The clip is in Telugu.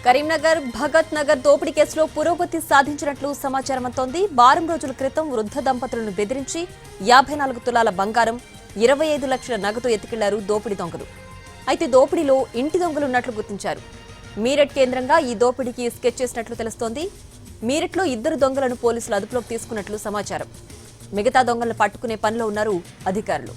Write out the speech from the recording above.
కరీంనగర్ భగత్ నగర్ దోపిడీ కేసులో పురోగతి సాధించినట్లు సమాచారం అందుతోంది. వారం రోజుల క్రితం వృద్ధ దంపతులను బెదిరించి 54 తులాల బంగారం, 25 లక్షల నగదు ఎత్తుకెళ్లారు దోపిడీ దొంగలు. అయితే దోపిడీలో ఇంటి దొంగలు ఉన్నట్లు గుర్తించారు. మీరట్ కేంద్రంగా ఈ దోపిడీకి స్కెచ్ చేసినట్లు తెలుస్తోంది. మీరట్లో 2 దొంగలను పోలీసులు అదుపులోకి తీసుకున్నట్లు సమాచారం. మిగతా దొంగలను పట్టుకునే పనిలో ఉన్నారు అధికారులు.